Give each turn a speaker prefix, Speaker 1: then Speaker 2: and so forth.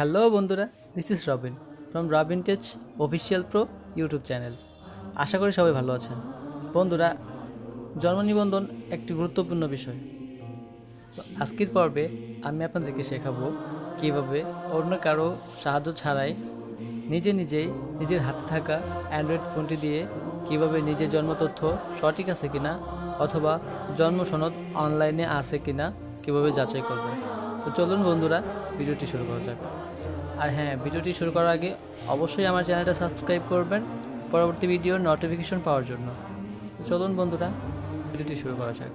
Speaker 1: Hello বন্ধুরা, this is Robin from Robin Tech official pro YouTube channel. আশা করি সবাই ভালো আছেন। বন্ধুরা, জন্ম নিবন্ধন একটি গুরুত্বপূর্ণ বিষয়। তো আজকের পর্বে আমি আপনাদেরকে শেখাবো কীভাবে অন্য কারো সাহায্য ছাড়াই নিজেই নিজের হাতে থাকা অ্যান্ড্রয়েড ফোনটি দিয়ে কীভাবে নিজের জন্ম তথ্য সঠিক আছে কিনা অথবা জন্ম সনদ অনলাইনে আছে কিনা কীভাবে যাচাই করবেন। তো চলুন বন্ধুরা, ভিডিওটি শুরু করা যাক। আর হ্যাঁ, ভিডিওটি শুরু করার আগে অবশ্যই আমার চ্যানেলটা সাবস্ক্রাইব করবেন পরবর্তী ভিডিওর নোটিফিকেশন পাওয়ার জন্য। তো চলুন বন্ধুরা, ভিডিওটি শুরু করা যাক।